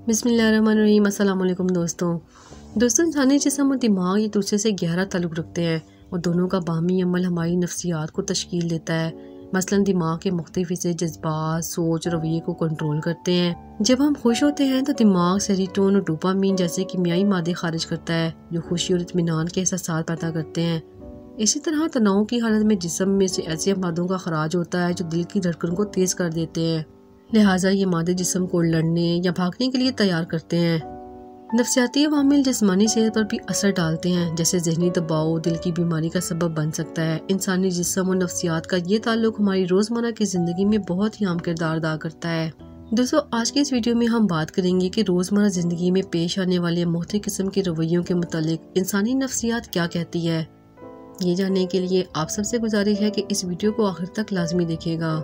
बिस्मिल्लाहिर्रहमानिर्रहीम। अस्सलाम वालेकुम दोस्तों इंसानी जिस्म और दिमाग एक दूसरे से गहरा ताल्लुक़ रखते हैं और दोनों का बाहमी अमल हमारी नफ्सियात को तश्कील देता है। मसलन दिमाग के मुख्तलिफ हिस्से जज्बात, सोच और रवैये को कंट्रोल करते हैं। जब हम खुश होते हैं तो दिमाग सेरोटोनिन और डोपामीन जैसे कीमियाई मादे खारिज करता है जो खुशी और इत्मीनान के एहसास पैदा करते हैं। इसी तरह तनाव की हालत में जिस्म में से ऐसे मादों का खराज होता है जो दिल की धड़कन को तेज़ कर देते हैं। लिहाजा ये मादे जिस्म को लड़ने या भागने के लिए तैयार करते हैं। नफ्सियाती अवामिल जिस्मानी सेहत पर भी असर डालते हैं, जैसे जहनी दबाव दिल की बीमारी का सबब बन सकता है। इंसानी जिस्म और नफ्सियात का ये ताल्लुक हमारी रोज़मर्रा की ज़िंदगी में बहुत ही अहम किरदार अदा करता है। दोस्तों आज की इस वीडियो में हम बात करेंगे कि रोज़मर्रा ज़िंदगी में पेश आने वाले मुख्तलिफ किस्म के रवैयों के मुतालिक इंसानी नफ्सियात क्या कहती है। ये जानने के लिए आप सबसे गुजारिश है कि इस वीडियो को आखिर तक लाजमी देखिएगा।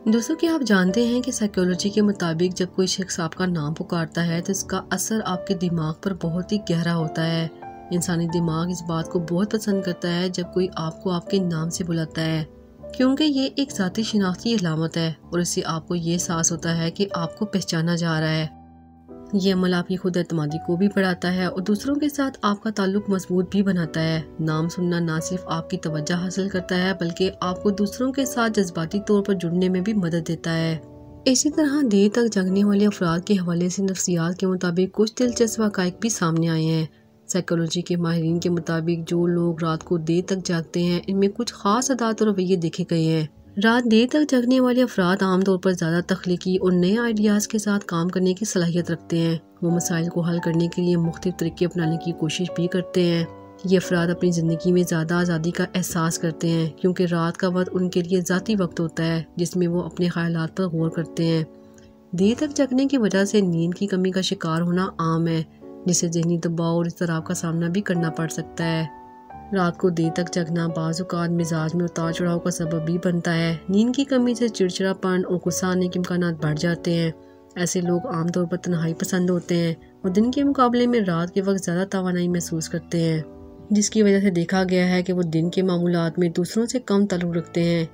दोस्तों क्या आप जानते हैं कि साइकोलॉजी के मुताबिक जब कोई शख्स आपका नाम पुकारता है तो इसका असर आपके दिमाग पर बहुत ही गहरा होता है। इंसानी दिमाग इस बात को बहुत पसंद करता है जब कोई आपको आपके नाम से बुलाता है, क्योंकि ये एक ज़ाती शिनाख्ती अलामत है और इससे आपको ये एहसास होता है कि आपको पहचाना जा रहा है। ये अमल आपकी खुद एतमादी को भी बढ़ाता है और दूसरों के साथ आपका ताल्लुक मजबूत भी बनाता है। नाम सुनना ना सिर्फ आपकी तवज्जो हासिल करता है बल्कि आपको दूसरों के साथ जज्बाती तौर पर जुड़ने में भी मदद देता है। इसी तरह देर तक जगने वाले अफराद के हवाले से नफ्सियात के मुताबिक कुछ दिलचस्प हक़ाइक़ भी सामने आए हैं। साइकोलॉजी के माहिरीन के मुताबिक जो लोग रात को देर तक जागते हैं इनमें कुछ खास आदत और रवैये देखे गए हैं। रात देर तक जगने वाले अफराद आमतौर पर ज़्यादा तख्लीकी और नए आइडियाज़ के साथ काम करने की सलाहियत रखते हैं। वो मसाइल को हल करने के लिए मुख्तलिफ तरीके अपनाने की कोशिश भी करते हैं। ये अफराद अपनी ज़िंदगी में ज़्यादा आज़ादी का एहसास करते हैं क्योंकि रात का वक्त उनके लिए ज़ाती वक्त होता है जिसमें वो अपने ख्यालात पर गौर करते हैं। देर तक जगने की वजह से नींद की कमी का शिकार होना आम है, जिससे ज़हनी दबाव और इज़्तिराब का सामना भी करना पड़ सकता है। रात को देर तक जगना बाज़ औक़ात मिजाज में उतार चढ़ाव का सबब भी बनता है। नींद की कमी से चिड़चिड़ापन और गुस्सा आने के इम्कानात बढ़ जाते हैं। ऐसे लोग आमतौर पर तन्हाई पसंद होते हैं और दिन के मुकाबले में रात के वक्त ज़्यादा तवानाई महसूस करते हैं, जिसकी वजह से देखा गया है कि वो दिन के मामूलात में दूसरों से कम ताल्लुक़ रखते हैं।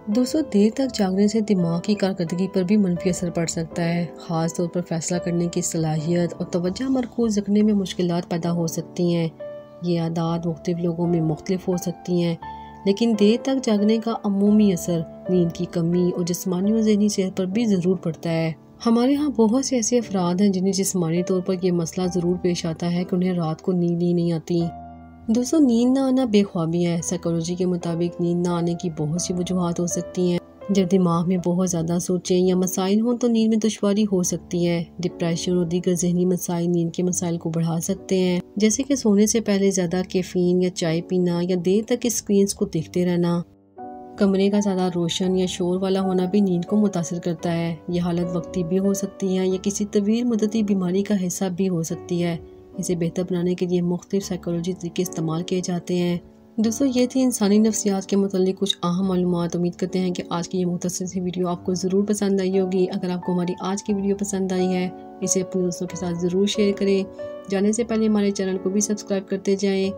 दोस्तों देर तक जागने से दिमाग की कारकर्दगी पर भी मनफी असर पड़ सकता है। ख़ास तौर पर फैसला करने की सलाहियत और तवज्जो मरकूज़ रखने में मुश्किलात पैदा हो सकती हैं। ये आदत मुख्तलिफ लोगों में मुख्तलिफ हो सकती हैं, लेकिन देर तक जागने का अमूमी असर नींद की कमी और जिस्मानी और ज़हनी सेहत पर भी ज़रूर पड़ता है। हमारे यहाँ बहुत से ऐसे अफराद हैं जिन्हें जिस्मानी तौर पर यह मसला ज़रूर पेश आता है कि उन्हें रात को नींद ही नहीं आती। दोस्तों नींद ना आना बेख्वाबी है। साइकोलॉजी के मुताबिक नींद ना आने की बहुत सी वजूहात हो सकती हैं। जब दिमाग में बहुत ज़्यादा सोचें या मसाइल हों तो नींद में दुश्वारी हो सकती है। डिप्रेशन और दीगर ज़हनी मसाइल नींद के मसाइल को बढ़ा सकते हैं, जैसे कि सोने से पहले ज़्यादा कैफीन या चाय पीना या देर तक स्क्रीन को देखते रहना। कमरे का ज़्यादा रोशन या शोर वाला होना भी नींद को मुतासिर करता है। यह हालत वक्ती भी हो सकती है या किसी तवील मुद्दती बीमारी का हिस्सा भी हो सकती है। इसे बेहतर बनाने के लिए मुख्तलिफ साइकोलॉजी तरीके इस्तेमाल किए जाते हैं। दोस्तों ये थी इंसानी नफ्सियात के मुतालिक कुछ अहम मालूमात। उम्मीद करते हैं कि आज की ये मुख्तसर सी वीडियो आपको ज़रूर पसंद आई होगी। अगर आपको हमारी आज की वीडियो पसंद आई है इसे अपने दोस्तों के साथ ज़रूर शेयर करें। जाने से पहले हमारे चैनल को भी सब्सक्राइब करते जाएं,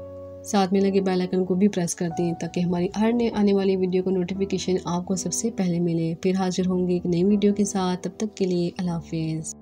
साथ में लगे बेल आइकन को भी प्रेस कर दें ताकि हमारी हर नए आने वाली वीडियो को नोटिफिकेशन आपको सबसे पहले मिले। फिर हाजिर होंगे एक नई वीडियो के साथ, तब तक के लिए अल्लाह हाफिज़।